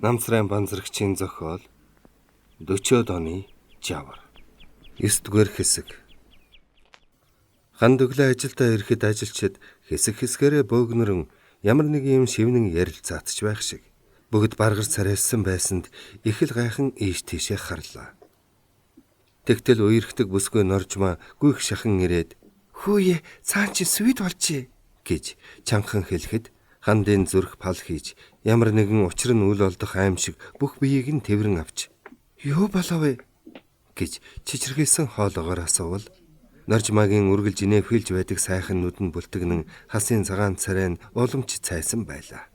Намсрын банзрагчийн зохиол 40-од оны жавар. 9-р хэсэг. Ханд өглөө ажилдаа ирэхэд ажилчид хэсэг хэсгээрээ бөөгнөрөн ямар нэг юм шивнэн ярилцаатч байх шиг. Бүгд баргар царайлсан байсанд их л гайхан ийш тийшээ харлаа. Тэгтэл үерхдэг бүсгүй норжмаа гүйх шахан ирээд "Хүүе, цаан чи свид болчээ" гэж чанхан хэлэхэд хандын зүрх пал хийж ямар нэгэн учир нь үл олдох аим шиг бүх биеийг нь тэрвэн авч "Юу болов вэ?" гэж чичирхэлсэн хоолоогоор асуувал норжмаагийн үргэлж инээвхэлж байдаг сайхан нүдэн бүлтгнэн хасын цагаан царай нь уламж цайсан байлаа.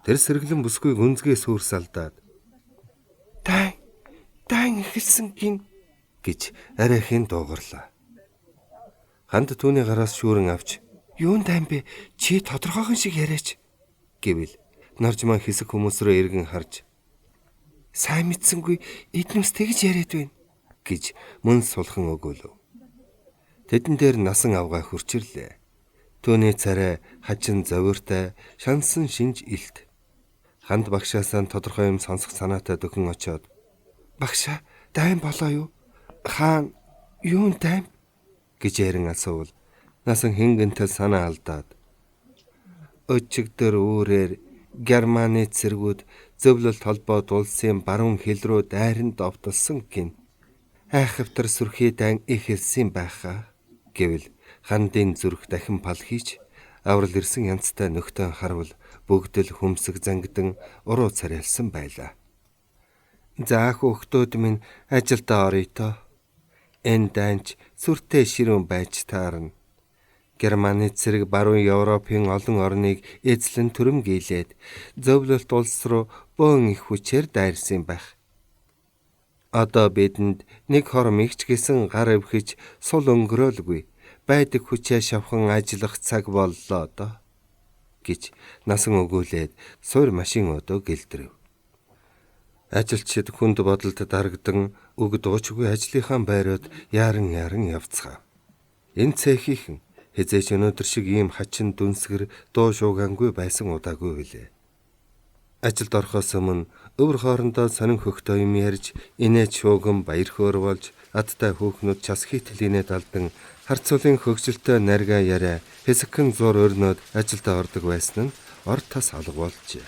Тэр сэргэлэн бүсгүй гүнзгий сүрс алдаад "Дан эхэлсэн гин" гэж арайхийн дуугарлаа. Ханд түүний гараас шүүрэн авч "Юун дайм бэ? Чи тодорхойхон шиг яриач" гэвэл норжмаа хэсэг хүмүүс рүү эргэн харж "Сайн мэдсэнгүй эднүс тэгж яриад байна" гэж мөн сулхан өгөөлөв. Тэдэн дээр насан авгаа хурчирлээ. Түүний царай хажин зовиртой, шансан шинж илт. Ханд багшаасаа тодорхой юм сонсох санаатай дөхөн очоод "Багшаа, дайм болоо юу? Хаан юун дайм?" гэж ярин асуувал насан хингэнтэй санаа алдаад "Өчигдөр үүрээр Германы цэргүүд зөвлөлт холбоот улсын баруун хил рүү дайран довтолсон гин. Айхавтар сүрхий дан ихэлсэн байхаа" гэвэл хандын зүрх дахин пал хийж аврал ирсэн янзтай нөхтөн харвал бүгд л хүмсэг зангидан уруу царайлсан байлаа. "За хүүхдүүд минь ажилдаа орё тоо. Энэ данч сүртэй ширүүн байж таарна. Германы цэрэг баруун Европын олон орныг эзлэн түрэмгийлээд зөвлөлт улс руу бөөн их хүчээр дайрсан байх. Одоо бидэнд нэг хормигч гэсэн гар өвхөж сул өнгөрөөлгүй байдаг хүчээ шавхан ажиллах цаг боллоо доо" гэж насан өгүүлээд суур машин өдөө гэлдрэв. Ажилчид хүнд бодолд дарагдан үг дуучгүй ажлынхаа байрууд яаран явцгаав. Энэ цехийнхэн хизээч өнөөдөр шиг ийм хачин дүнсгэр дуу шуугангүй байсан удаагүй билээ. Ажилд орохоос өмнө өвөр хоорондоо сонин хөхтөө юм ярьж, инээж шууган баяр хөөр болж, адтай хүүхнүүд час хийтлийнэ далдан харцуулын хөгжилтэй наргаа яриа хэсэгхэн зур өрнөд ажилдаа ордог байсан нь ор тас алга болжээ.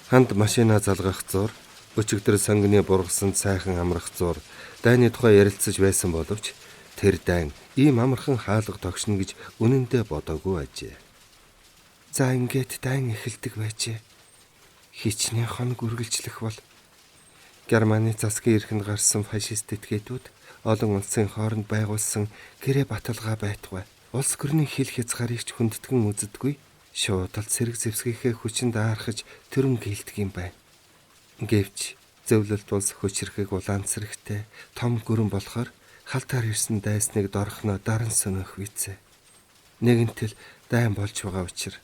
Ханд машина залгах зур, өчигдөр сонгоны бургасан сайхан амрах зур дайны тухай ярилцаж байсан боловч тэр дайн ийм амархан хаалга тогшно гэж үнэндээ бодоогүй ажээ. "За ингээд дайн эхэлдэг байжээ. Хичнээн хоног үргэлжлэх бол Германы засгийн эрхэнд гарсан фашист этгээдүүд олон улсын хооронд байгуулсан гэрээ баталгаа байтугай. Улс гүрний хил хязгаарыг ч хүндэтгэн үздэггүй. Шуудал цэрэг зэвсгийнхээ хүчинд аархаж төрөмгийлдэг юм байна. Гэвч зөвлөлт улс хүчрэхэг улаан цэрэгтэй том гүрэн болохоор халтаар ирсэн дайсныг дорхноо даран сөнөх визээ. Нэгэнтэл дайн болж байгаа учраас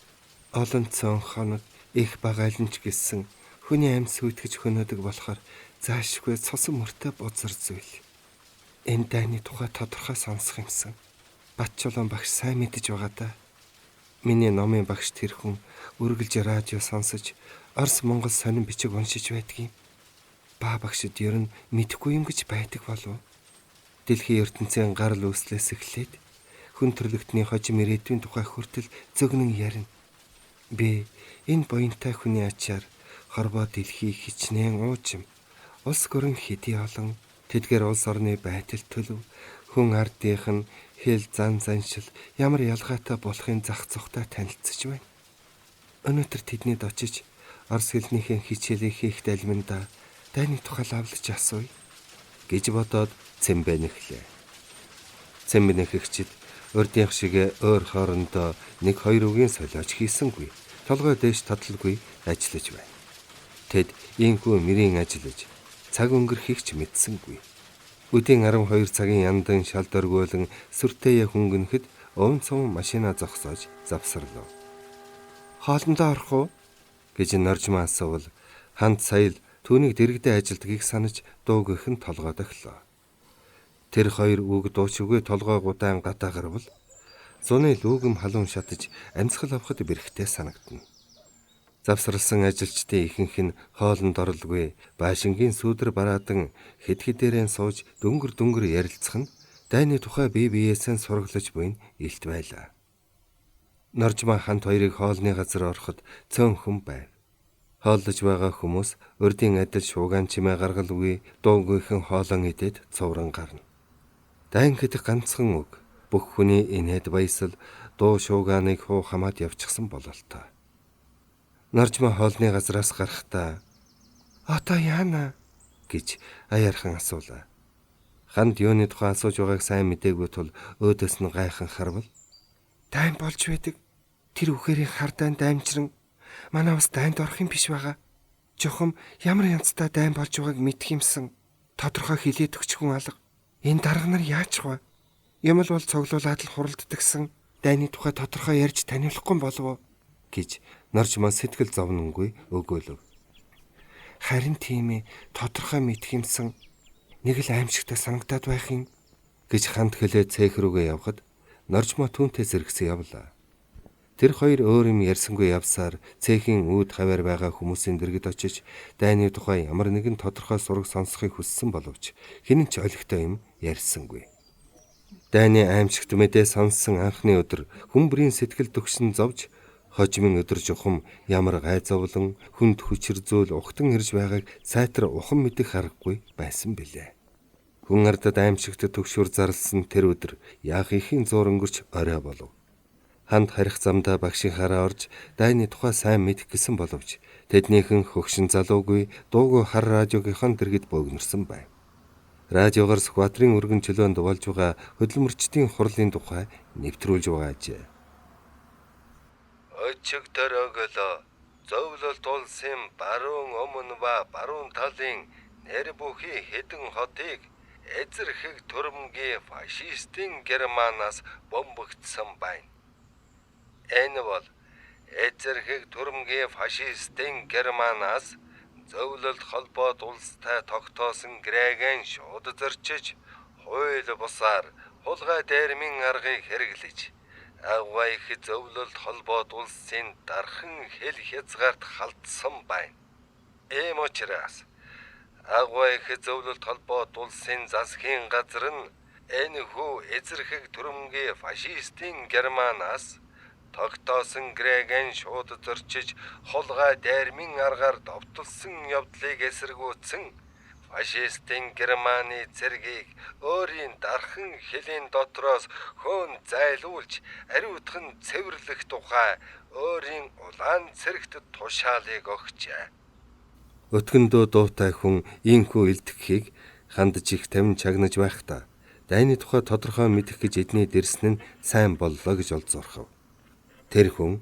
олон цон хоног их багайланч гэсэн хүний амьд сүйтгэж хөнөөдөг болохоор заашгүй цусан мөртэй бузар зүйл. Энэ дайны тухай тодорхой сонсох юмсан. Батчулан багш сайн мэдэж байгаа да. Миний номын багш тэр хүн үргэлж радио сонсож Орос Монгол сонин бичиг уншиж байдгийг. Ба багшд ер нь мэдэхгүй юм гэж байдаг болов. Дэлхийн ертөнцийн гарал үүслээс эхлээд хүн төрлөختний хожим ирээдүйн тухай хүртэл зөгнөн ярина. Би энэ буянтай хүний ачаар хорвоо дэлхийг хичнээн уужим. Улс гүрэн хэдий олон тэдгээр улс орны байдал төлөв хүн ардынх нь хэл зан заншил ямар ялгаатай болохын зах зугтай танилцж байна. Өнөөдөр тэднийд очиж орос хэлнийхэн хичээлийг хийх далминда дайны тухай лавлаж асууя гэж бодоод цэмбэнэхлээ. Цэмбэнэхэгчид урдийнх шиг өөр хоорондоо нэг хоёр үгийн солиоч хийсэнгүй. Толгой дээш тадлалгүй ажиллаж байна. Тэд ийхүү мэрийн ажиллаж цаг өнгөрөхийг ч мэдсэнгүй. Өдийн 12 цагийн яндан шал дөргөөлөн сүртэйе хөнгөнөхөд уун машина зогсоож завсарлаа. "Хоолндоо орох уу?" гэж норжмаа асуувал ханд сая л түүнийг дэрэгдээ ажилдгийг санаж дуугийнхэн толгой дохлоо. Тэр хоёр үг дуучгүй толгой гудаан гадаа гарвал зуны лүүгэм халуун шатаж амьсгал авахд бэрхтээ санагдана. Завсарласан ажилчдын ихэнх нь хоолнд оролгүй Баашингийн сүүдэр бараадан хэд-хэдээрэн сууж дөнгөр ярилцах нь дайны тухай бие биеэсэн сураглаж буйн илт байлаа. Норжмаа хамт хоёрыг хоолны газар ороход цөөнхөн байв. Хооллож байгаа хүмүүс урдын адил шуугаан чимээ гаргалгүй дуугүйхэн хоолон идээд цувран гарна. Дайн гэдэг ганцхан үг бүх хүний инээд баясал дуу шуугааныг хуу хамаад явчихсан бололтой. Норжмаа хоолны газраас гарахдаа "Одоо яана?" гэж аяархан асуулаа. Ханд юуны тухай асууж байгааг сайн мэдээгүй тул өөдөөс нь гайхан харвал "Дайн болж байдаг. Тэр үхэрийн хар дайнд аймчран манай бас дайнд орох юм биш байгаа. Жохом ямар янзтай дайн болж байгааг мэдх юмсан. Тодорхой хэлээд өгч хүн алга. Энэ дарга нар яач вэ? Ямар бол цоглуулаад л хуралддагсан дайны тухай тодорхой ярьж таниулахгүй болов уу?" гэж Норжмаа сэтгэл зовнонгүй өгөөлөв. "Харин тийм ээ, тодорхой мэдх юмсан нэг л аимшигтай санагдаад байх юм" гэж ханд хэлээ цээх рүүгээ явхад Норжмаа түүнтэй зэрэгсэн явлаа. Тэр хоёр өөр юм ярьсангүй явсаар цээхийн үүд хаваар байгаа хүмүүсийн дэргэд очиж дайны тухай ямар нэгэн тодорхой сураг сонсохыг хүссэн боловч хэн ч олигтой юм ярьсангүй. Дайны аимшигт мэдээ сонссон анхны өдөр хүмбрийн сэтгэл төгсөн зовж хожимын өдөр жухам ямар гай зовлон хүнд хүчир зүйл ухтан ирж байгааг сайтар ухан мэдэх аргагүй байсан билээ. Хүн ардад аимшигт төгшөр зарлсан тэр өдөр яах ихийн зур өнгөрч орой болов. Ханд харих замдаа багшийнхаараа орж дайны тухай сайн мэдэх гэсэн боловч тэднийхэн хөгшин залуугүй дуугүй хар радиогийнхон дэргэд бөөгнөрсөн байв. Радиогоор Сүхбаатарын өргөн чөлөөнд болж байгаа хөдөлмөрчдийн хурлын тухай нэвтрүүлж байгаа ажээ. "Өчиг төрөглөө зөвлөлт улсын баруун өмнө ба баруун талын нэр бүхий хэдэн хотыг эзэрхэг түрэмгийн фашистын Германаас бомбогдсон байна. Энэ бол эзэрхэг түрэмгийн фашистын Германаас зөвлөлт холбоот улстай тогтоосон гэрээгийн шууд зорчиж, хууль бусаар хулгай дээрмийн аргыг хэрэглэж, агваа их зөвлөлт холбоот улсын дархан хэл хязгаарт халтсан байна. Ийм учраас агваа их зөвлөлт холбоот улсын засгийн газар нь энэ хүү эзэрхэг түрэмгийн фашистын Германаас тогтоосон гэрээгийн шууд зорчиж хулгай дээрмийн аргаар довтолсон явдлыг эсэргүүцсэн фашистын Германы цэргийг өөрийн дархан хэлийн дотроос хөөн зайлуулж ариутхан цэвэрлэх тухай өөрийн улаан цэрэгт тушаалыг өгчээ." Өтгөндөө дуутай хүн ийхүү илтгэхийг хандж их тавин чагнаж байхдаа дайны тухай тодорхой мэдэх гэж эдний дэрсэн нь сайн боллоо гэж олзуурхав. Тэр хүн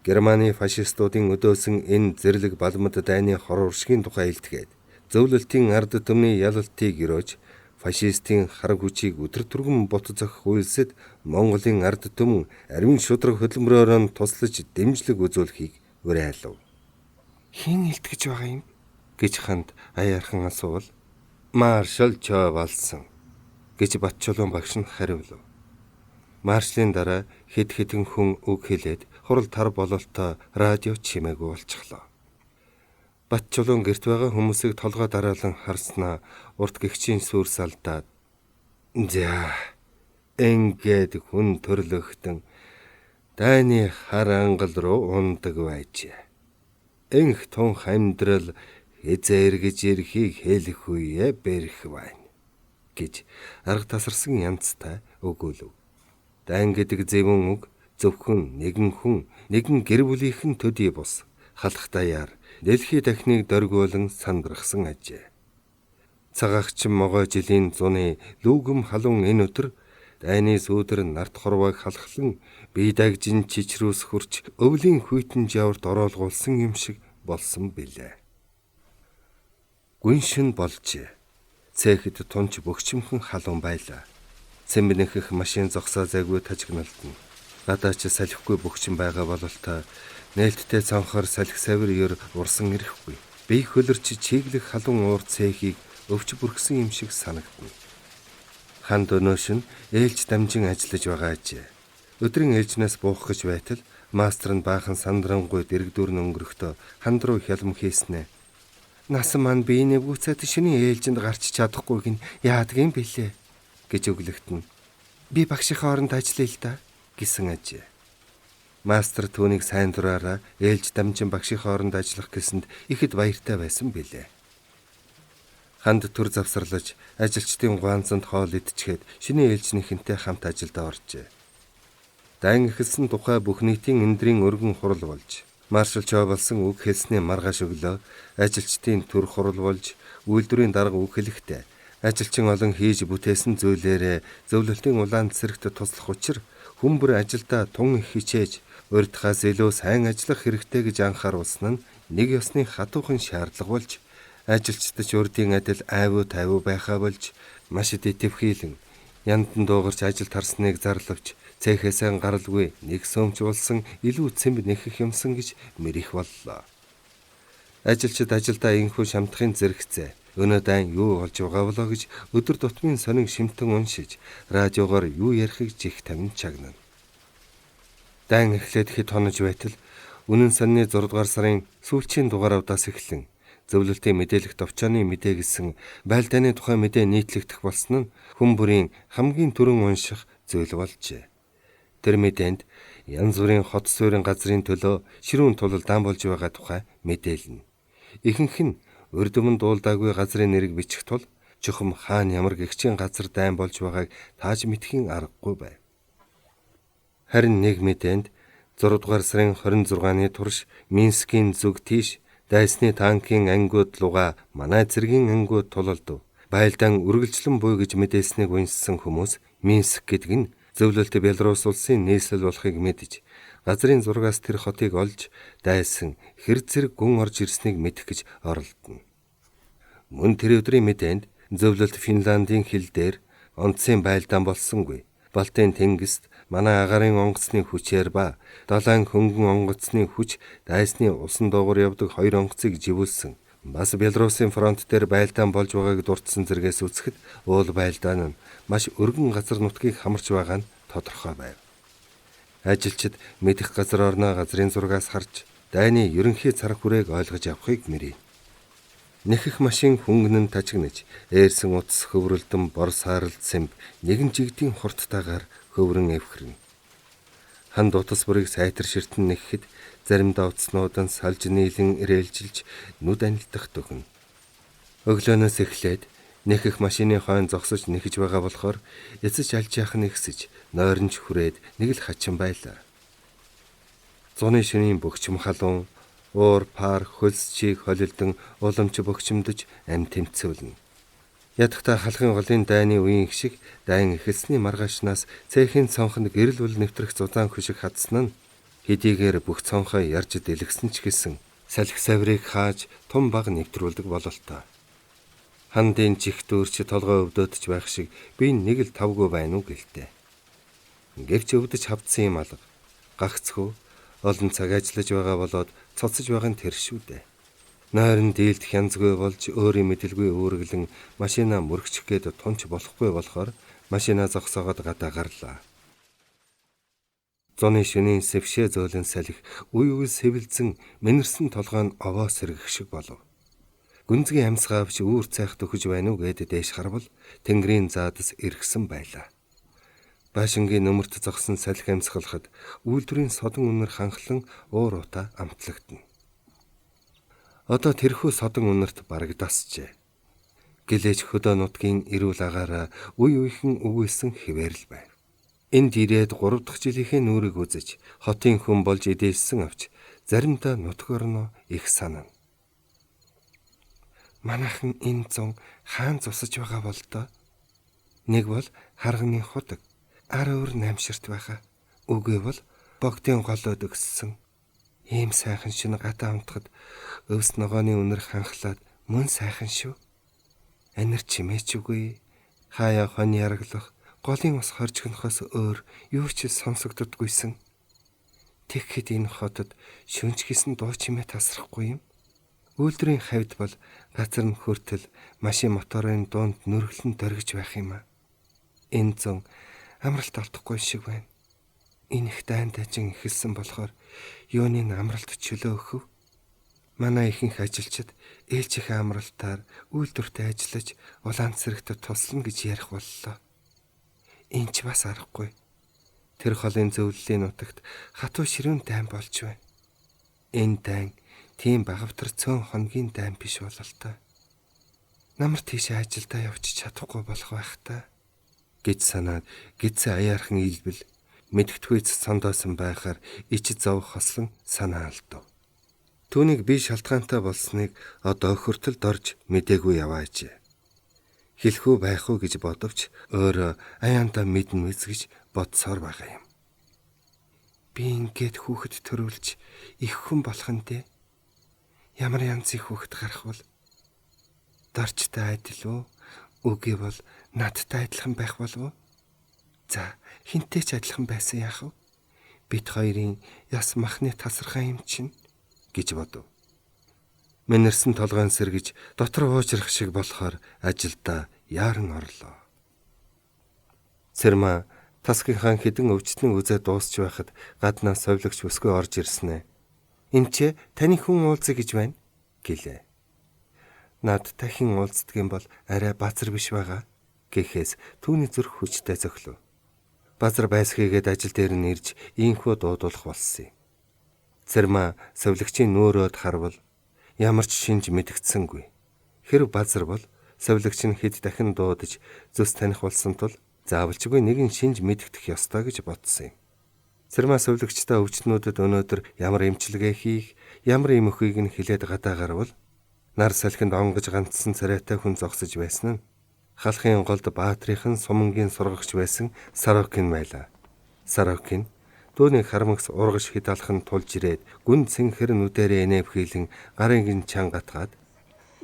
Германы фашистуудын өдөөсөн энэ зэрлэг балмад дайны хор уршгийн тухай илтгээд зөвлөлтийн ард түмний ялалтыг өрөөж фашистын хар хүчийг өдөр түргэн бут зохих үйлсэд Монголын ард түмэн ариун шудраг хөдөлмөрөөр нь туслаж дэмжлэг үзүүлэхийг уриалав. "Хэн илтгэж байгаа юм?" гэж ханд аяархан асуувал "Маршал Чо болсон" гэж Батчулуун багш нь хариулв. Маршлын дараа хэд хэдэн хүн үг хэлээд хурал тар бололтой радио чимээгүй болчихлоо. Батчулуун гэрт байгаа хүмүүсийг толгой дараалан харснаа урт гэгчийн сүрс алдаад "За, ингээд хүн төрлөختөн дайны хар ангал руу ундаг байж. Энх тунх амьдрал хизээ эргэж ирэхийг хэлэх үе бэрх байна" гэж арга тасарсан янзтай өгөөлөв. Дайн гэдэг зөвөн үг зөвхөн нэгэн хүн, нэгэн гэр бүлийнхэн төдий бус халах даяар дэлхий дахныг дөргиулан сандрахсан ажээ. Цагаагч могой жилийн зуны лүүгэм халуун энэ өдөр дайны сүүдэр нарт хорвоог халахлан бие дагжин чичрүүс хурч өвлийн хүйтэн жаврт ороолгуулсан юм шиг болсон билээ. Гүншин болжээ. Цээхэд тунч бөгчмхэн халуун байлаа. Цэмбэнэх машин зогсоо зайгүй тажигналтна. Гадаач салхихгүй бөгчөн байгаа бололтой нээлттэй цанхаар салхи савир ёр урсан ирэхгүй. Бие хөлөрч чиглэх халуун уур цээхийг өвч бүрхсэн юм шиг санагдна. Ханд өнөөш нь ээлж дамжин ажиллаж байгаа ажээ. Өдрийн ээлжнээс буух гэж байтал Мастер нь баахан сандрангуй дэрэгдүүр өнгөрөхдөө ханд руу хялм хийснэ. Насан маань биений бүцэд шинийн ээлжинд гарч чадахгүйг нь яадаг юм бэлээ гэж өглөгтөн. Би багшийнхаа оронд ажиллая л да гэсэн ажээ. Мастер түүнийг сайн дураараа ээлж дамжин багшийнхаа оронд ажиллах гэсэнд ихэд баяртай байсан билээ. Ханд төр завсарлаж ажилчдын гуанзанд хоол идчихэд шинийн ээлжнийхэнтэй хамт ажилдаа оржээ. Дан эхэлсэн тухай бүх нийтийн эндрийн өргөн хурал болж, маршал Чо болсон үг хэлсний маргааш өглөө ажилчдын төр хурал болж үйлдвэрийн дарга үг хэлэхдээ ажилчин олон хийж бүтээсэн зүйлээрээ зөвлөлтийн улаан цэрэгт туслах учир хүн бүр ажилдаа тун их хичээж урьдхаас илүү сайн ажиллах хэрэгтэй гэж анхааруулсан нь нэг ёсны хатуухан шаардлага болж ажилчдад урдын адил айвуу тайвуу байхаа болж маш их идэвхийлэн яндан дуугарч ажил тарсныг зарлавч цээхээсээ гаралгүй нэг сөмчулсан илүү цэмб нэхэх юмсан гэж мэрих боллоо. Ажилчид ажилдаа инхүү шамтахын зэрэгцээ өнөө дан юу болж байгаа болоо гэж өдөр тутмын сонин шимтэн уншиж радиогоор юу ярихыг жих тамин чагнана. Дан эхлээд хэд хонож байтал үнэн санны 6 дугаар сарын сүүлчийн дугаараудаас эхлэн зөвлөлтийн мэдээлэх товчооны мэдээ гэсэн байлдааны тухай мэдээ нийтлэгдэх болсон нь хүн бүрийн хамгийн түрэн унших зүйл болжээ. Тэр мэдээнд янз бүрийн хот суурин газрын төлөө ширүүн тулалдаан болж байгаа тухай мэдээлнэ. Ихэнх нь урд өмнө дуулдаагүй газрын нэрийг бичих тул чухам хаана ямар гэгчийн газар дайн болж байгааг тааж мэдхийн аргагүй байв. Харин нэг мэдээнд 6 дугаар сарын 26-ны турш Минскийн зүг тийш дайсны танкийн ангиуд луга манай цэргийн ангиуд тулалдав. Байлдаан үргэлжлэн буй гэж мэдээснийг уншсан хүмүүс Минск гэдэг нь зөвлөлт Беларусь улсын нийслэл болохыг мэдэж газрын зургаас тэр хотыг олж дайсан хэр зэрэг гүн орж ирснийг мэдэх гэж оролдоно. Мөн тэр өдрийн мэдээнд зөвлөлт Финландийн хил дээр онцгийн байлдаан болсонгүй. Балтийн тэнгист манай агарын онгоцны хүчээр ба далайн хөнгөн онгоцны хүч дайсны усан доогуур явдаг 2 онгоцыг живүүлсэн. Бас Беларусын фронт дээр байлдаан болж байгааг дурдсан зэргээс үзэхэд уул байлдаан нь маш өргөн газар нутгийг хамарч байгаа нь тодорхой байв. Ажилчид мэдэх газар орноо газрын зургаас харж дайны ерөнхий царах хүрээг ойлгож авахыг мэрий. Нэхэх машин хөнгөн тажигнаж ээрсэн утас хөврөлдөн бор сааралд сэмб нэгэн жигдийн хурдтайгаар хөврөн эвхэрнэ. Ханд утас бүрийг сайтар ширтэн нэхэхэд заримдаа утаснууд нь салж нийлэн ирээлжилж нүд анилдах төгнө. Өглөөнөөс эхлээд нэхэх машины хойно зогсож нэхэж байгаа болохоор эцэж алж яах нь ихсэж нойронч хүрээд нэг л хачин байлаа. Зуны шөнийн бөгчм халуун уур пар хөлс чиг холилдон уламж бөгчмдөж ам тэмцүүлнэ. Ядахта халахын голын дайны үеийн шиг дайн эхэлсний маргаашнаас цээхийн цонхонд гэрэл бүл нэвтрэх зузаан хүшиг хадсан нь хэдийгээр бүх цонхоо ярьж дэлгсэн ч гэсэн салхи саврыг хааж тун баг нэвтрүүлдэг бололтой. Хандын чихт өөрч толгой өвдөдөж байх шиг би нэг л тавгүй байна уу гэлтэй. Гэвч өвдөж хавдсан юм алга. Гагцгүй олон цаг ажиллаж байгаа болоод цоцож байгаа нь тэр шүү дээ. Нойрон дийлдэх янзгүй болж өөрийн мэдлгүй өөрөглөн машина мөргчих гээд тунч болохгүй болохоор машина зогсоогоод гадаа гарлаа. Зуны шөнийн сэвшээ зөөлөн салхи үе үе сэвэлзэн мэнэрсэн толгой нь овоо сэргэх шиг болов. Гүнзгий амсгаавч үүр цайх төхөж байна уу гээд дээш харвал тэнгэрийн заадас эргэсэн байлаа. Баашингийн нөмөрт зогсон салхи амсгалахад үйлдвэрийн содон үнэр ханхлан уур утаа амтлагдана. Одоо тэрхүү содон үнэрт барагдасжээ. Гэлээж хөдөө нутгийн эрүүл агаараа үе үехэн үгүйсэн хിവэрл байв. Энд ирээд 3 дахь жилийнхээ нүрийг үзэж хотын хүн болж идэлсэн авч заримдаа нутгорно их санана. Манайхан энэ зун хаан зусаж байгаа бол доо. Нэг бол харганы худаг, ар өөр намширт байхаа. Үгүй бол богдын голоод өгссөн. Ийм сайхан шинэ гатаа унтахад өвс ногооны үнэр ханхлаад мөн сайхан шүү. Анир чимээч үгүй. Хаяа хон яраглах, голын ус хоржгонохоос өөр юу ч сонсогддоггүйсэн. Тэгэхэд энэ хотод шөнч гисэн дуу чимээ тасрахгүй юм. Үйлдвэрийн хавьд бол газар нь хүртэл машин моторын дунд нүргэлэн дөргиж байх юм аа. Энэ зун амралт олдохгүй шиг байна. Энэ их дайн дажин эхэлсэн болохоор юуны амралт чөлөө өгөв. Манай ихэнх ажилчид ээлжийнхээ амралтаар үйлдвэртээ ажиллаж улаан цэрэгт туслана гэж ярих боллоо. Энэ ч бас аргагүй. Тэр холын зөвлөлийн нутагт хатуу ширүүн дайн болж байна. Энэ дайн тийм багавтар цөөн хоногийн дайн биш бололтой. Намар тийшээ ажилдаа явж чадахгүй болох байх та гэж санаад гидсэн аяархан илбэл мэдгэдэггүй сондоосон байхаар ич зов хослон санаа алдав. Түүнийг би шалтгаантай болсныг одоо хөртөлд орж мдээгүй яваач. Хэлэхүү байх уу гэж бодовч өөрөө аяандаа мэднэ мэс гэж бодсоор байгаа юм. Би ингээд хүүхэд төрүүлж их хүн болох нь дээ. Ямар янзын хүүхэд гарах бол дорчтой адил уу? Үгүй бол надтай адилхан байх болов уу? За, хинтэй ч адилхан байсан яах вэ? Бид хоёрын яс махны тасархай юм чинь гэж бодов. Мэнэрсэн толгойн сэргэж дотор уужрах шиг болохоор ажилдаа яаран орлоо. Цэрмаа тасгийнхаа хідэн өвчтөн үзээ дуусч байхад гаднаас совлогч өсгөө орж ирсэн ээ. Энд ч таны хүн уулзъя гэж байна гэлээ. Над дахин уулздгийн бол арай базар биш байгаа гэхээс түүний зүрх хүчтэй зөглөв. Базар байсхийгээд ажил дээр нь ирж ийхүү дуудуулах болсон юм. Цэрмаа совлогчийн нөөрөөд харвал ямар ч шинж мэдгдсэнгүй. Хэрв базар бол совлогч нь хэд дахин дуудаж зүс таних болсон тул заавалчгүй нэгэн шинж мэдгдэх ёстой гэж бодсон юм. Цэрмаа совлогчтой өвчтнүүдэд өнөөдөр ямар эмчилгээ хийх, ямар юм өхийг нь хилээд гадаа гарвал нар салхинд онгож ганцсан царайтай хүн зогсож байсан нь халахын голд баатрийн сумангийн сургагч байсан Сорокин байлаа. Сорокин түүний харамгс ургаш хэд алхан тулж ирээд гүн цэнхэр нүдэрээ нээвхийлэн гарын гин чангатгаад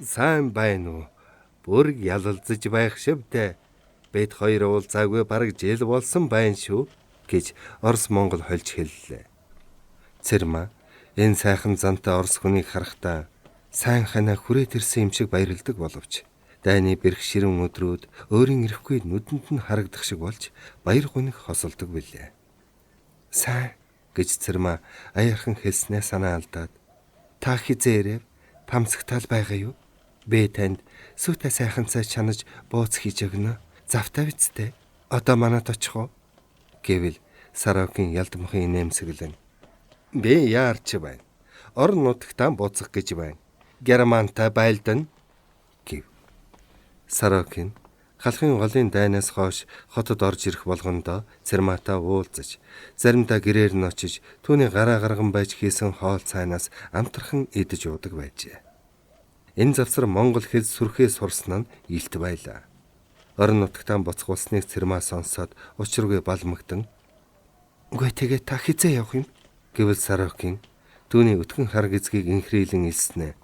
сайн байна уу? Бүр ялалзаж байх шивтэй. Бид хоёр уулзаагүй бараг жил болсон байна шүү гэж Орос Монгол хольж хэллээ. Цэрмаа энэ сайхан зантай орос хүнийг харахтаа сайн ханаа хүрээд ирсэн юм шиг баярлдаг боловч дайны бэрх ширэн өдрүүд өөрийн ирэхгүй нүдэнд нь харагдах шиг болж баяр гуниг хосолдог билээ. Сайн гэж Цэрмаа аяархан хэлснээ санаа алдаад та хизээрэв тамсагтаал байгаа юу? Би танд сүйтэй сайхан цай чанаж бууц хийж өгнө. Завтай бицтэй. Одоо манад очих уу? Гэвэл Сорокин ялдмахын нэмсэглэн. Би яарч байна. Орон нутагтаа буцах гэж байна. Германтай байлдан гэв. Сорокин халахын голын дайнаас хойш хотод орж ирэх болгондоо Цэрмаатай уулзаж, заримдаа гэрээр нь очиж түүний гараа гарган байж хийсэн хоол цайнаас амтархан идэж уудаг байжээ. Энэ завсар Монгол хэл сүрхээ сурсан нь илт байлаа. Орон нутагтаа буцах болсныг Цэрмаа сонсоод учиргүй балмагдан "Үгүй тэгээ та хизээ явах юм?" гэвэл Сорокин түүний өтгөн хар гизгийг инхрийлэн илснэ.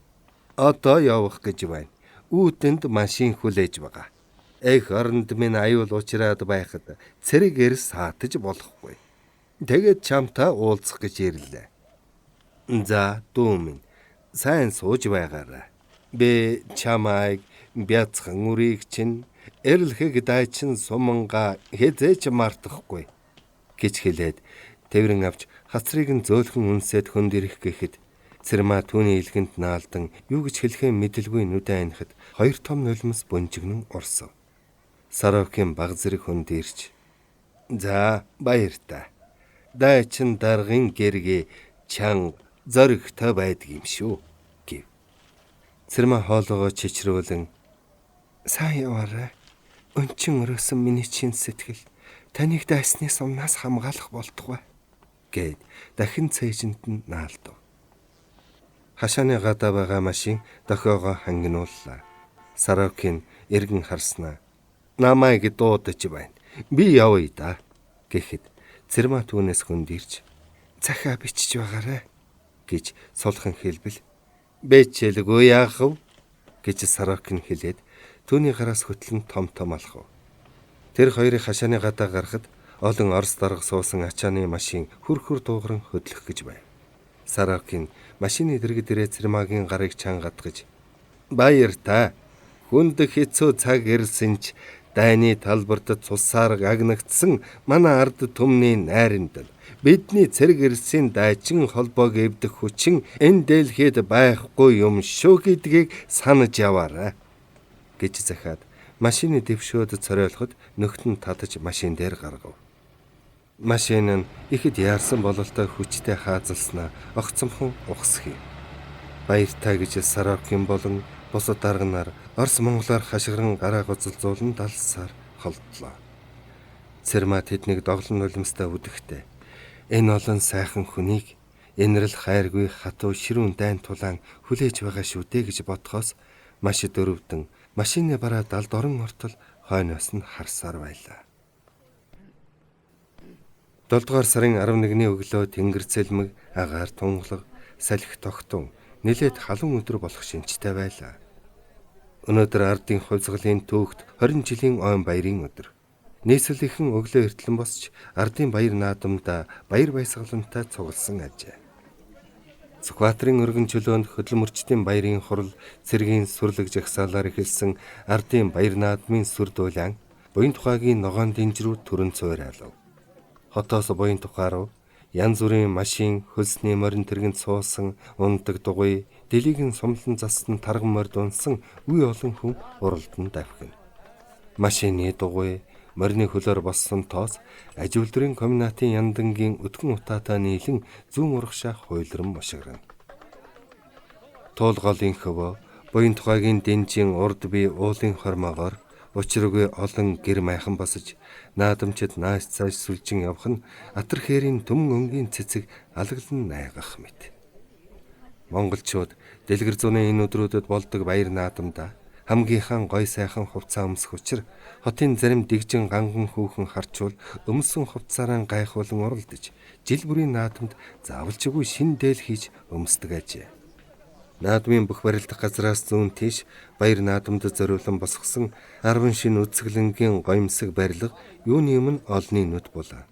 "Одоо явах гэж байна. Үүдэнд машин хүлээж байгаа. Эх оронд минь аюул учраад байхад цэрэгээр саатаж болохгүй. Тэгээд чамтай уулзах гэж ирлээ. За дүү минь сайн сууж байгаарай. Би чамайг бяцхан үрийг чинь эрлэхэг дайчин суманга хэзээч мартахгүй" гэж хэлээд тэврэн авч хацрыг нь зөөлхөн үнсээд хөнд ирэх гэхэд Цэрмаа түүний илгэнд наалдан юу гэж хэлэхээ мэдлгүй нүдэ анихад хоёр том нулимс бөнжигнэн урсав. Сорокин баг зэрэг хөнд ирж "За баяртай. Дайчин даргын гэргээ чанга зоригтой байдаг юм шүү" гэв. Цэрмаа хоолоогоо чичрүүлэн "Сайн яваарай. Өнчин өрөөсөн миний чин сэтгэл таныг дайсны сумнаас хамгаалах болтугай" гэд дахин цээжинд нь наалдав. Хашааны гадаа байгаа машин дохиогоо хангинууллаа. Сорокин эргэн харснаа "Намайг дуудаж байна. Би явъя да" гэхэд Цэрмаа түүнээс хөнд ирж "Захаа бичиж байгаарай" гэж сулхан хэлбэл "Бэчэлгүй яах вэ?" гэж Сорокин хэлээд түүний гараас хөтлөн том алхав. Тэр хоёрыг хашааны гадаа гарахад олон орос дарга суусан ачааны машин хөрхөр дуугаран хөдлөх гэж байв. Сорокин машины дэргэд ирээ Цэрмаагийн гарыг чангадгаж "Баяр та. Хүнд хэцүү цаг ирсэн ч Дайны талбарт цусаар агнагдсан манай ард түмний найранд бидний цэрэг эрсийн дайчин холбоог эвдэх хүчин энэ дэлхийд байхгүй юм шүү гэдгийг санаж яваарай гэж захиад машины дэвшөөд цориулахад нөхд нь татаж машин дээр гаргав. Машин нь ихэд яарсан бололтой хүчтэй хаазалснаа огцомхон ухсхий. Баяртай гэж Сорокин болон бусад дарга нар Орос монголоор хашгиран гараа гоцолзуулан далсаар холдлоо. Цэрма тэднийг доглон нулимстай үдэхтэй. Энэ олон сайхан хүнийг энэрл хайргүй хатуу ширүүн дайн тулаан хүлээж байгаа шүү дээ гэж бодхоос маш дөрөвдөн машины бараа далд орон ортол хойноос нь харсаар байлаа. 7 дугаар сарын 11-ний өглөө тэнгэр цэлмэг, агаар тунгалаг, салхи тогтун нэлээд халуун өдөр болох шинжтэй байлаа. Өнөөдөр ардын хувьцгалын түүхт 20 жилийн ойн баярын өдөр. Нийслэлийн өглөө эртлэн босч ардын баяр наадамда баяр баясгалантай цугласан ажээ. Сүхбаатарын өргөн чөлөөнд хөдөлмөрчдийн баярын хурал цэргийн сүрлэг жагсаалаар эхэлсэн ардын баяр наадмын сүр дуулаан буян тухайгийн ногоон дэнжрүү төрөн цойраалав. Хотоос буян тухай руу янз бүрийн машин, хөлсний морин тэргэнд суусан ундаг дугуй, дэлийг нь сумлан зассан тарган морд унсан үе олон хүн уралдан давхина. Машины дугуй, морины хөлөөр боссон тоос аж үйлдвэрийн комбинатын яндангийн өтгөн утаатай нийлэн зүүн урагшаа хуйлран мошиграна. Туул голын хөвөө, буян тухайгийн дэнжийн урд бие уулын хормоогоор учиргүй олон гэр майхан босож наадамчид нааш цааш сүлжин явах нь атар хээрийн төмөн өнгийн цэцэг алаглан найгах мэт. Монголчууд дэлгэр зуны энэ өдрүүдэд болдог баяр наадамда хамгийн гой сайхан хувцас өмсөх учир хотын зарим дэгжин ганган хүүхэн харчвал өмсөн хувцасаараа гайхуулан уралдаж жил бүрийн наадамд заавалчгүй шин дээл хийж өмсдөг ажээ. Наадмын бүх барилдах газраас зүүн тийш баяр наадамд зориулан босгосон 10 шин үцгэлэнгийн гоёмсог барилга юуны өмнө олны нүд булаа.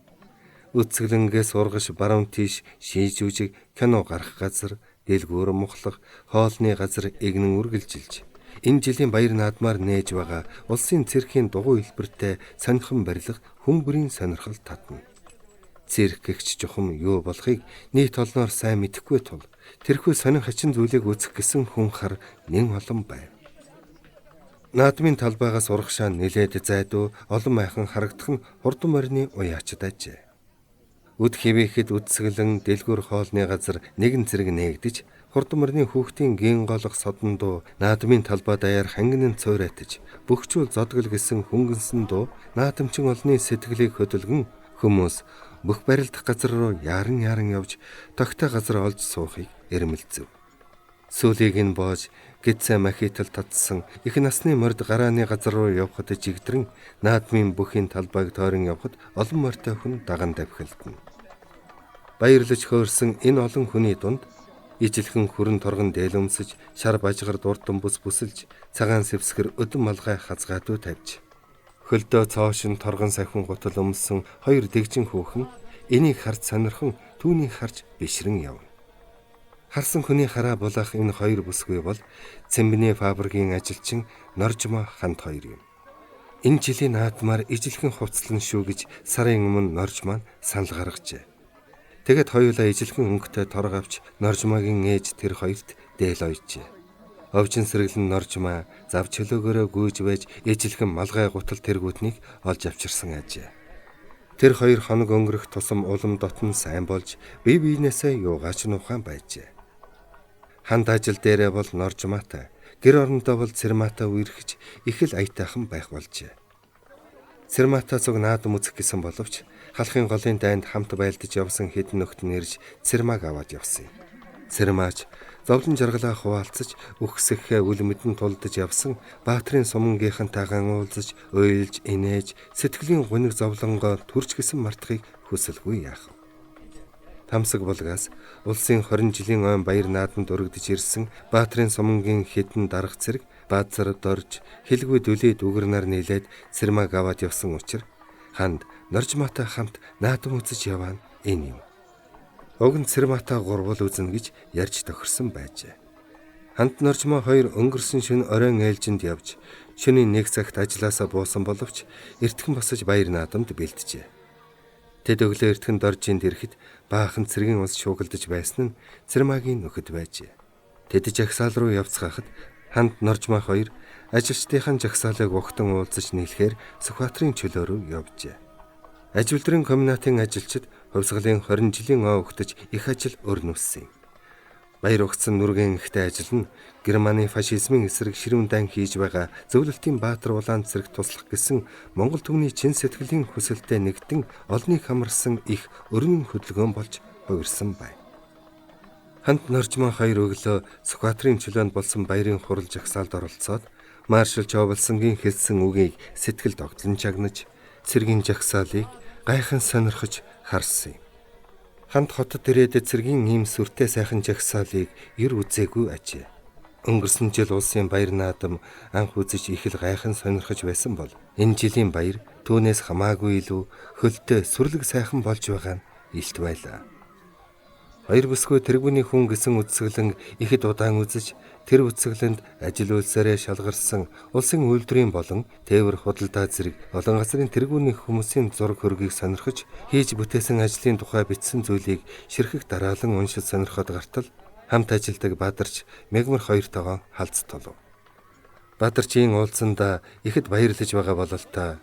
Үцгэлэнгээс ургаш баруун тийш шийж үжиг кино гарах газар, дэлгүүр мухлах, хоолны газар игнэн үргэлжилж энэ жилийн баяр наадмаар нээж байгаа улсын цэрхийн дугуй хэлбэртэй сонирхон барилга хүн бүрийн сонирхол татна. Цэрх гэгч жухам юу болохыг нийт олноор сайн мэдэхгүй тул тэрхүү сонин хачин зүйлийг үзэх гэсэн хүн хар нэн олон байв. Наадмын талбайгаас урагшаа нилээд зайдуу олон майхан харагдах нь хурдан морины уяачд ажээ. Үд хэвээхэд үдсгэлэн дэлгүүр хоолны газар нэгэн зэрэг нээгдэж хурдан морины хүүхдийн гин голох содон дуу наадмын талбай даяар хангин цойрайтаж бөхчүүл зодгол гэсэн хөнгөнсөн дуу наадамчин олны сэтгэлийг хөдөлгөн хүмүүс бүх барилдах газар руу яран явж тогтой газар олж суухыг эрмэлзэв. Сүүлийг нь боож гидсэ махитал татсан их насны морд гарааны газар руу явхад жигдрэн наадмын бүхийн талбайг тойрон явхад олон морьтой хүн даган давхилдана. Баярлаж хөөрсөн энэ олон хүний дунд ижилхэн хүрэн торгон дээлөмсөж шар бажгар дурдан бүс бүсэлж цагаан сэвсгэр өдөн малгай хазгаатуу тавьж хөлдөө цоошин торгон сахин гутал өмсөн 2 дэгжин хүүхэн энийг харж сонирхон түүнийг харж бишрэн явна. Харсан хүний хараа булаах энэ 2 бүсгүй бол Цэмбэний фабрикийн ажилчин Норжма ханд 2 юм. Энэ жилийн наадмаар ижилхэн хувцлан шүү гэж сарын өмнө Норжма санал гаргажээ. Тэгэд хоёулаа ижилхэн өнгөтэй торг авч Норжмагийн ээж тэр хоёрт дээл ойжээ. Овжин сэргэлэн Норжма зав чөлөөгөөрөө гүйж байж ижилхэн малгай гутал тэргүүднийг олж авчирсан ажээ. Тэр 2 хоног өнгөрөх тусам улам дотн сайн болж бие биенээсээ юугаач нухаан байжээ. Ханд ажил дээрээ бол Норжматай, гэр орондоо бол Цэрматай үерхэж их л аятайхан байх болжээ. Цэрматай цуг наадам үзэх гэсэн боловч халахын голын дайнд хамт байлдаж явсан хэдэн нөхд нь ирж Цэрмааг аваад явсан. Цэрмаач зовлон жаргалаа хуваалцаж үхсэхээ үл мэдэн тулдаж явсан Баатрин сумангийнхантайгаан уулзаж уйлж инээж сэтгэлийн гуниг зовлонгоо төрч гисэн мартахыг хүсэлгүй яах. Тамсаг булгаас улсын 20 жилийн ойн баяр наадамд өргөдөж ирсэн Баатрин сумангийн хэдэн дарга цэрэг баазар дорж хэлгүй дүлий дүүгэрнаар нийлээд Цэрмааг аваад явсан учраас ханд Норжматай хамт наадам үзэж яваа энэ юм. Уг нь Цэрматай гурвал үзнэ гэж ярьж тохирсон байжээ. Ханд норжмоо хоёр өнгөрсөн шөнө оройн ээлжинд явж шөнийн 1 цагт ажилласаа буусан боловч эртхэн босож баяр наадамд бэлджээ. Тэд өглөө эртхэн доржинд ирэхэд баахан цэргийн улс шуугилдаж байсан нь Цэрмаагийн нөхөд байжээ. Тэд жагсаал руу явцгаахад ханд норжмоо хоёр ажилчдынхаа жагсаалыг угтан уулзаж нийлэхээр Сүхбаатарын чөлөө рүү явжээ. Ажилтрын комбинатын ажилчид хувьсгалын 20 жилийн ой өгтөж их ажил өрнөссөн юм. Баяр угтсан нүргэн ихтэй ажил нь Германы фашизмын эсрэг ширүүн дан хийж байгаа зөвлөлтийн Баатар улаан цэрэг туслах гэсэн Монгол түмний чин сэтгэлийн хүсэлтэд нэгдэн олныг хамарсан их өрнөн хөдөлгөөн болж хувирсан байна. Ханд норжмоо хоёр өглөө Сүхбаатарын чөлөөнд болсон баярын хурал жагсаалд оролцоод маршал Жовлсонгийн хэлсэн үгийг сэтгэлд огтлон чагнаж цэргийн жагсаалыг гайхан сонирхож харсан юм. Ханд хотод ирээд цэргийн ийм сүртэй сайхан жагсаалыг ер үзээгүй ажээ. Өнгөрсөн жил улсын баяр наадам анх үзэж их л гайхан сонирхож байсан бол энэ жилийн баяр түүнээс хамаагүй илүү хөлтөө сүрлэг сайхан болж байгаа нь илт байлаа. Баяр бүсгүй тэргүүний хүн гэсэн үсгэлэн ихэд удаан үзэж тэр үсгэлэнд ажил үйлсээрээ шалгарсан улсын үйлдвэрийн болон тээвэр худалдаа зэрэг олон газрын тэргүүний хүмүүсийн зураг хөргийг сонирхож хийж бүтээсэн ажлын тухай бичсэн зүйлийг ширхэг дараалан уншиж сонирхоод гартал хамт ажилдаг Бадарч Мегмар хоёртойгоо халз толов. Бадарчийн уулзсандаа ихэд баярлаж байгаа бололтой.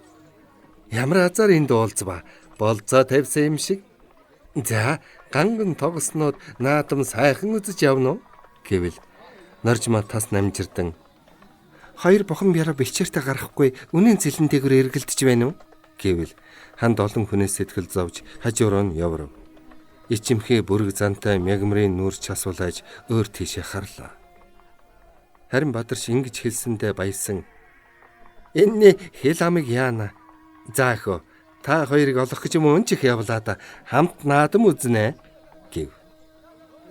Ямар азар энд уулзва болцоо тавьсан юм шиг. За ганган тогсноод наадам сайхан үзэж явна уу гэвэл норжмоо тас намжирдан хоёр бохон бяра бэлчээртэй гарахгүй үнийн цэлэн дээгүүр эргэлдэж байна уу гэвэл ханд олон хүнээс сэтгэл зовж хажуураа нь яврав. Ичимхээ бүрэг зантай Мягмарын нүүр часуулж өөр тийшээ харлаа. Харин Бадарч ингэж хэлсэндээ баясан. Энэ хэл амыг яана. За өхөө та хоёрыг олох гэж юм өнчих явлаа да хамт наадам үзнэ гэв.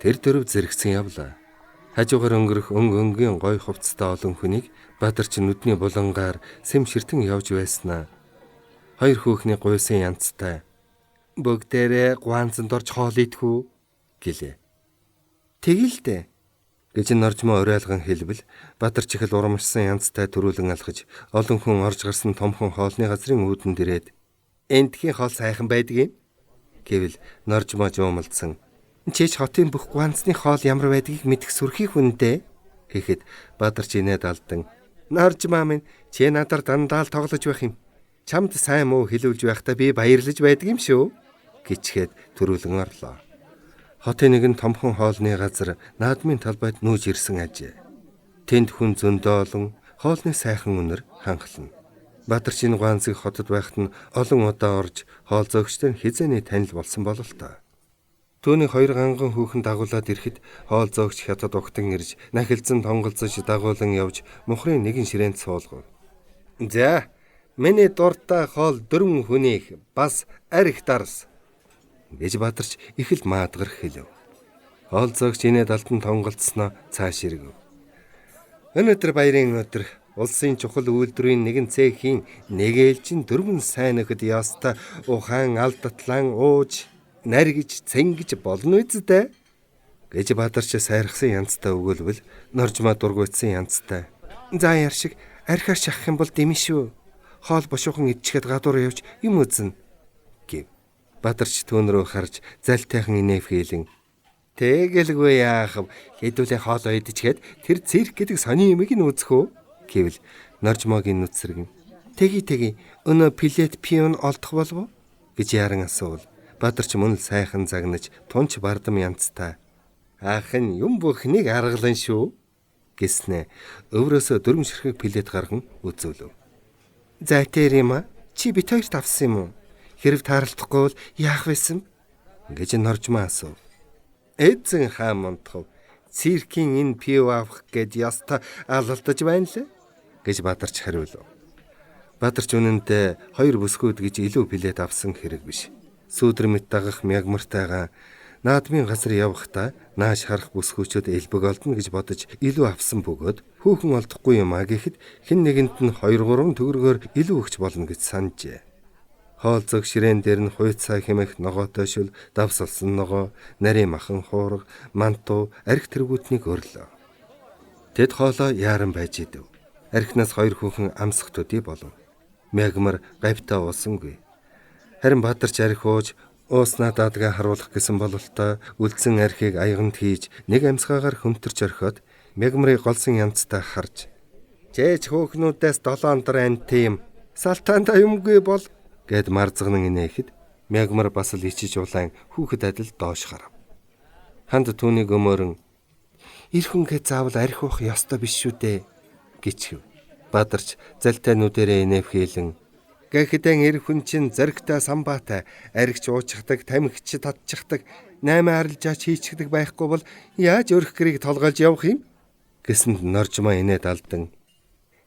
Тэр дөрөв зэрэгцэн явлаа. Хажуугаар өнгөрөх өнгийн гой хувцастай олон хүнийг Бадарч нүдний булангаар сэм ширтэн явж байснаа. Хоёр хүүхний гуйсан янцтай бүгдээрээ гуанцанд орж хоол идэхүү гэлээ. Тэгэлдэ гэж норжмоо уриалган хэлбэл Бадарч их л урамшсан янцтай төрүүлэн алхаж олон хүн орж гарсан томхон хоолны газрын үүдэнд ирээд эндхийн хоол сайхан байдаг юм гэвэл норжмоо жуумалдсан. Чиж хотын бүх гуанцны хоол ямар байдгийг мэдэх сүрхий хүндээ гэхэд Бадарч инээд алдан. Норжмоо минь чи надаар дандаа л тоглож байх юм. Чамд сайн муу хэлүүлж байхдаа би баярлаж байдаг юм шүү гिचгээд төрүүлэн орлоо. Хотын нэгэн томхон хоолны газар наадмын талбайд нүүж ирсэн ажээ. Тэнд хүн зөндөө олон хоолны сайхан үнэр ханхлана. Бадарчийн гуанцыг хотод байхад нь олон удаа орж хоол зөөгчтэй хизээний танил болсон бололтой. Түүний хоёр ганган хүүхэн дагуулад ирэхэд хоол зөөгч хятад угтан ирж нахилцан тонголцож дагуулan явж мухрын нэгэн ширээнд суулгав. За миний дуртай хоол 4 хүнийх бас арх дарс гэж Бадарч их л маадгар хэлв. Хоол зөөгч инээд алтан тонголцсноо цааш иргэв. Өнөөдөр баярын өдөр улсын чухал үйлдвэрийн нэгэн цехийн нэг ээлжин 4 сайн нөхөд яста ухаан алдатлан ууж наргиж цэнгэж болно үсттэй гэж Бадарч сайрхсан янцтай өгүүлбэл норжмоо дургуйтсан янцтай. За яар шиг архиар шахах юм бол дэмэн шүү. Хоол бошуухан идчихэд гадуур явж юм үзнэ гэв. Бадарч түүн рүү харж залтайхан инээвхийлэн тэгэлгүй яах хэдүүлээ хоолоо идчихэд тэр цирк гэдэг сони юмыг нь үзэх үү гэвэл норжмоогийн нүцэргэн тэги өнөө пилет пион олдох болов уу гэж яран асуувал Бадарч мөн л сайхан загнаж тунч бардам янцтай ахын юм бүхнийг аргалан шүү гэснэ өврөөсөө 4 ширхэг пилет гарган үзүүлв. За тэр юм чи бит хоёрт авсан юм уу? Хэрв таарлахгүй бол яах вэсэн гэж норжмоо асуув. Эзэн хаан мунтхав циркийн энэ пив авах гэд яста алалтаж байна лээ гэж Бадарч хариулв. Бадарч үнэндээ 2 бүсгүүд гэж илүү билет авсан хэрэг биш. Сүүдөр мэт дагах Мягмартайгаа наадмын газар явахдаа нааш харах бүсгүүчүүд элбэг олдно гэж бодож илүү авсан бөгөөд хүүхэн олдохгүй юм а гэхэд хэн нэгэнд нь 2-3 төгрөгөөр илүү өгч болно гэж санджээ. Хоол зөг ширээн дээр нь хуйцаа хэмэх ногоотой шүл, давсалсан ногоо, нарийн махан хуурга, мантуу, арх тэргүүтнийг өрлөө. Тэд хоолоо яаран байж идэв. Архинаас 2 хүүхэн амсах төдий болов. Мягмар гавьтаа уусангүй. Харин Баатарч архи ууж ууснаа даадгаа харуулах гэсэн бололтой үлдсэн архийг аяганд хийж нэг амьсгаагаар хөмтөрч орхиод Мягмарыг голсон янзтай харж "Жээж хөөхнүүдээс 7 дар ань тийм салтаанда юмгүй бол" гэд марзган инээхэд Мягмар бас л ичиж улаан хүүхэд адил доош харав. Ханд түүнийг өмөрөн "Ир хүнгээ заавал архи уух ёстой биш шүү дээ" гिचв. Баатарч залтай нүдэрээ инэвхийлэн "Гэхэдэн ир хүн чинь зоригтой самбаатай, архич уучдаг, тамхич татчихдаг, 8 арилжаач хийчихдэг байхгүй бол яаж өрх гэрийг толгойлж явах юм?" гэсэнд норжмоо инээд алдан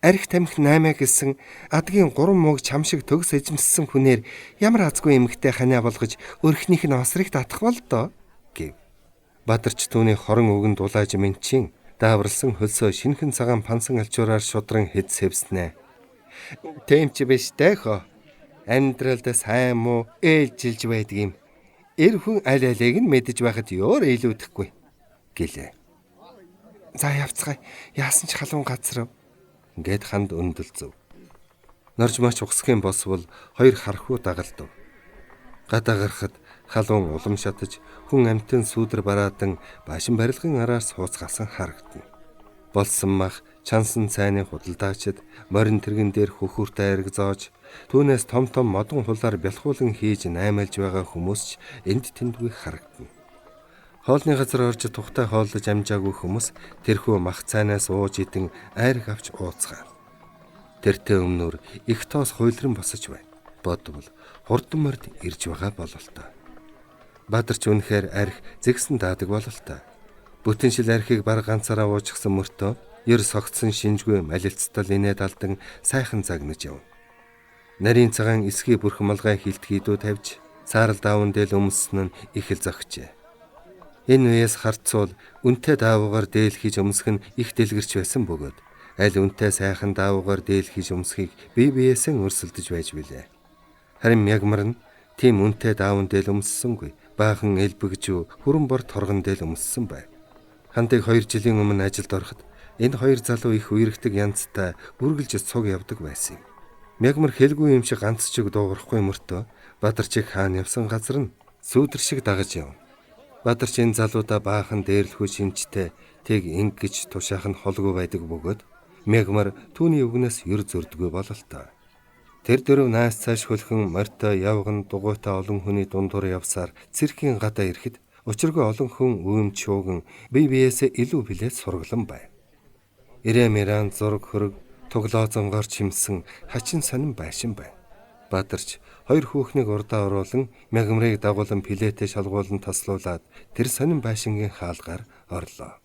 "Архи тамхи 8 гэсэн адгийн 3 мууг чам шиг төгс эзэмссэн хүнээр ямар азгүй эмэгтэй ханиа болгож өрхнийх нь осрыг татах бол доо" гэв. Баатарч түүний хорон үгэнд дулааж мэнчин дааварлсан хөлсөө шинхэн цагаан пансан алчуураар шудран хэд сэвснэ. "Тэмч биш дэхо. Амьдралд сайн муу ээлжилж байдаг юм. Ир хүн аль алийг нь мэдэж байхад ёор илүүдэхгүй" гэлээ. "За явцгаая. Яасан ч халуун газар" гэд ханд өндөлзөв. Норжмаач ухсхийн босвол 2 хархуу дагалдав. Гадаа гарахад халуун улам шатаж хүн амтэн сүүдэр бараадан башин барилгын араас хууцгаасан харагдана. Болсон мах чансан цайны худалдаачид морин тэргэн дээр хөхүүртэй ариг зоож түүнээс том том модон хулаар бялхуулан хийж наймалж байгаа хүмүүс ч энд тэндгүй харагдана. Хоолны газар орж тухтай хооллож амжаагүй хүмүүс тэрхүү мах цайнаас ууж идэн айраг авч ууцгаа. Тэртээ өмнөр их тоос хуйлран босож байна. Бодвол хурдан морд ирж байгаа бололтой. Баатарч үнэхээр архи зэгсэн даадаг бололтой. Бүтэн шил архийг баг ганцаараа уучихсан мөртөө ер согтсон шинжгүй малилцтал инээд алдан сайхан загнаж явна. Нарийн цагаан эсгий бүрхэн малгай хилтгийдүү тавьж саарал даавн дээл өмссөн нь их л зогчээ. Энэ үеэс харцуул үнтэй даавуугаар дээл хийж өмсөх нь их дэлгэрч байсан бөгөөд аль үнтэй сайхан даавуугаар дээл хийж өмсөхийг бие биесээ өрсөлдөж байж билээ. Харин Мягмар нь тийм үнтэй даавн дээл өмссөнгүй, баахан элбэгжүү хүрэн бор торгон дээл өмссөн байв. Хандыг 2 жилийн өмнө ажилд ороход энэ 2 залуу их үерхдэг янзтай үргэлж цуг явдаг байсан юм. Мягмар хэлгүй юм шиг ганц чиг дуугарахгүй мөртөө Баатарчийг хаан явсан газар нь сүүдэр шиг дагаж явна. Баатарч энэ залуудаа баахан дээрлэхүй шинжтэй тэг ингэж тушаах нь холгүй байдаг бөгөөд Мягмар түүний үгнээс ер зөрдгөө бололтой. Тэр дөрөв наас цааш хөлхөн морьтой явган дугуйтай олон хүний дундуур явсаар цэрхийн гадаа ирэхэд учиргүй олон хүн үүмч шууган бие биесээ илүү билээ сургалан байв. Ирэмэран зураг хөрөг туглоо зонгоор чимсэн хачин сонин байшин байв. Баатарч 2 хүүхнийг урдаа оруулан Мягмарыг дагуулan плетэ шалгуулан таслуулаад тэр сонин байшингийн хаалгаар орлоо.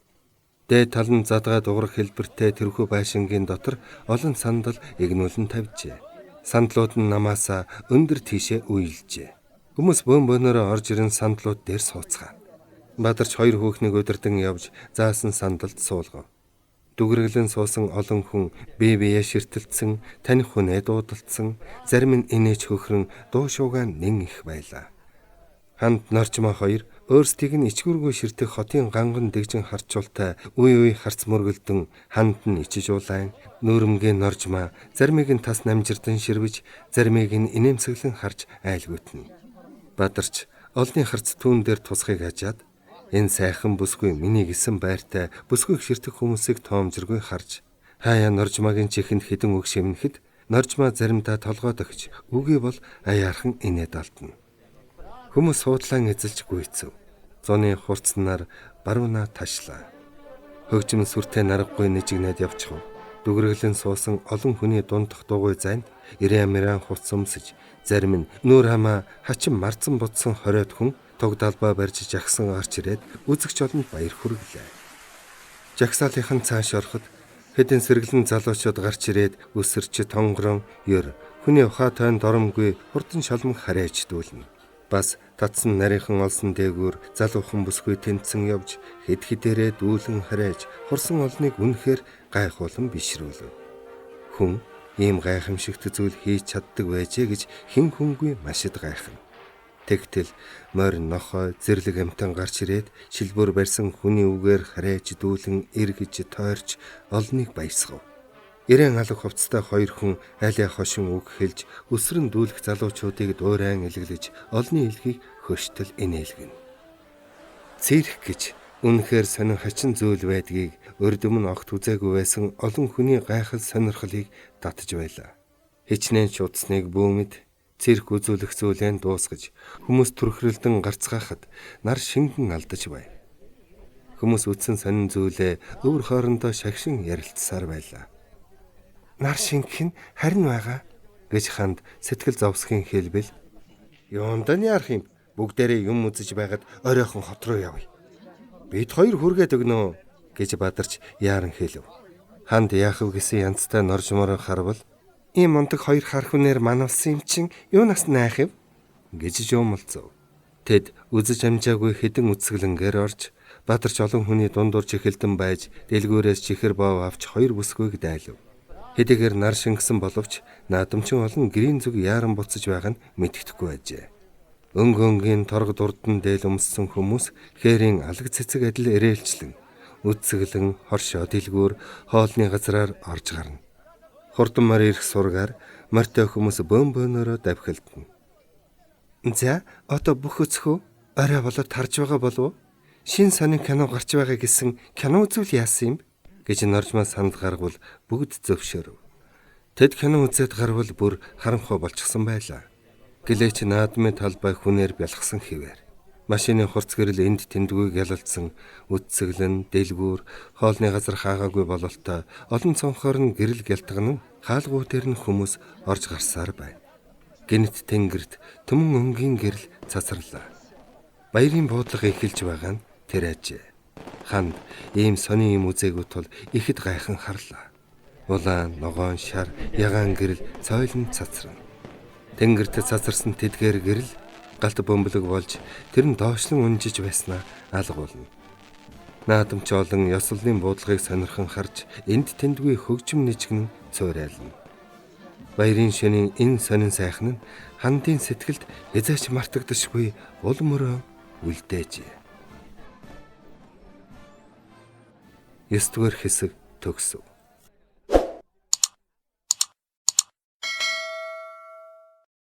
Дээд тал нь задгай дуурах хэлбэртэй тэрхүү байшингийн дотор олон сандал игнүүлэн тавьжээ. Сандлууд нь намаасаа өндөр тийшээ уйлжээ. Хүмүүс бөөнөөрөө орж ирэн сандлууд дээр сууцгаав. Баатарч 2 хүүхнийг удирдан явж заасан сандалд суулгав. Дүгрэглэн суусан олон хүн бие биеэ ширтэлцсэн, таних хүнээ дуудалцсан, зарим нь инээж хөхрөн дуу шуугаа нэн их байлаа. Ханд норчмоо 2 өөрсдийг нь ичгүүргүй ширтэх хотын ганган дэгжин харчуултай үе харц мөргөлдөн ханд нь ичиж улаан нүүрмгийн норжмаа заримыг нь тас намжирдан ширвэж заримыг нь инээмсэглэн харж айлгүйтнэ. Баатарч олны харц түүн дээр тусахыг хажаад энэ сайхан бүсгүй миний гисэн байртай бүсгүйг ширтэх хүмүүсийг тоомжиргүй харж хаяа норжмаагийн чихэнд хідэн үг шивнэхэд норжмаа заримдаа толгойд өгч үгүй бол аяархан инээд алдна. Хүмүүс суудлан эзэлж гүйцэв. Зуны хурцнаар баруунаа ташлаа. Хөгжим сүртэй наргагүй нэжигнээд явчихв. Дүгрэглэн суусан олон хүний дундах дугуй зайд ирэмэрэн хуц өмсөж зарим нь нүүр хамаа хачин марцсан бутсан хориод хүн туг далбаа барьж жагсан гарч ирээд үзэгч олонд баяр хүргэлээ. Жагсаалынхан цааш ороход хэдэн сэргэлэн залуучууд гарч ирээд өсөрч тонгорон ёр хүний ухаа тойн доромгүй хурдан шалмаг харайж дүүлнэ. Бас татсан нарийнхан олсон дээгүүр залуухан бүсгүй тэнцэн явж хэд хідээрээ дүүлэн харайж хурсан олныг үнэхээр гайхуулан бишрүүлв. Хүн ийм гайхамшигт зүйл хийж чаддаг байжээ гэж хэн хүнгүй машид гайхна. Тэгтэл морь нохой зэрлэг амтан гарч ирээд шилбөр барьсан хүний үгээр харайж дүүлэн эргэж тойрч олныг баясгав. Ирээн алах хувцастай хоёр хүн айлаа хошин үг хэлж өсрөн дүүлэх залуучуудыг дуурайн илгэлж олны илгийг хөштөл инээлгэнэ. Цэрх гэж үнэхээр сонин хачин зүйл байдгийг өрдөм нь огт үзээгүй байсан олон хүний гайхал сонирхлыг татж байлаа. Хичнээн чудсныг бүүмэд цирк үзүүлэх зүйлээ дуусгаж хүмүүс түрхрэлдэн гарцгаахад нар шингэн алдаж байв. Хүмүүс үтсэн сонин зүйлээ өвөр хоорондоо шагшин ярилцсаар байлаа. Нар шингэх нь харин байгаа гэж ханд сэтгэл зовсхийн хэлбэл юундаа ярах юм, бүгдээрээ юм үзэж байгаад оройхон хот руу явъя. Бид хоёр хүргээд өгнө гэж бадарч яаран хэлв. Ханд яахав гэсэн янзтай норжмоор харвал ийм мондөг хоёр хар хүнээр манавсан юм чин юунаас найх вэ гэж жуумалцав. Тэд үзэж амжаагүй хэдэн үсгэлэнгээр орж бадарч олон хүний дундуур чихэлдэн байж дэлгүүрээс чихэр бов авч хоёр бүсгүйг дайлав. Хэдийгээр нар шингэсэн боловч наадамчин олон гэрийн зүг яаран буцаж байгаа нь мэддэхгүй байжээ. Өнгөнгийн торг дурдан дээл өмссөн хүмүүс хээрийн алаг цэцэг адил ирээлчлэн үсгэлэн хоршоо дэлгүүр хоолны газраар орж гарна. Хурдан морь ирэх сургаар морьтой хүмүүс бөөнөөрөө давхилдана. За, одоо бүх өцхөө орой болоод тарж байгаа болов уу? Шин сонин кино гарч байгаа гэсэн кино үзүүл яасан юм гэж норжмаа санд гаргавал бүгд зөвшөөрөв. Тэд кино үзээд гарвал бүр харанхуй болчихсон байлаа. Гэлээч наадмын талбай хүнээр бялхсан хിവэр. Машины хурц гэрэл энд тэндгүй гялалцсан үтсгэлэн дэлгүүр хоолны газар хаагаагүй бололтой олон цонхоор нь гэрэл гялтган хаалгуу дээр нь хүмүүс орж гарсаар байна. Гэнэт тэнгэрт төмөн өнгийн гэрэл цацарлаа. Баярын буудлага эхэлж байгаа нь тэр ажээ. Ханд ийм сони юм үзээгүй тул ихэд гайхан харлаа. Улаан, ногоон, шар, ягаан гэрэл цойлон цацрана. Тэнгэрт цацарсан тэдгээр гэрэл галт бөмбөлөг болж тэр нь доошлон унжиж байснаа алгуулна. Наадамч олон ёслолын буудлагыг сонирхон харж энд тэндгүй хөгжим нэжгэн цойрайлна. Баярын шөнийн энэ сонин сайхан нь хандын сэтгэлд эзээч мартагдашгүй ул мөрөө үлдээжээ. 9 дугаар хэсэг төгсөв.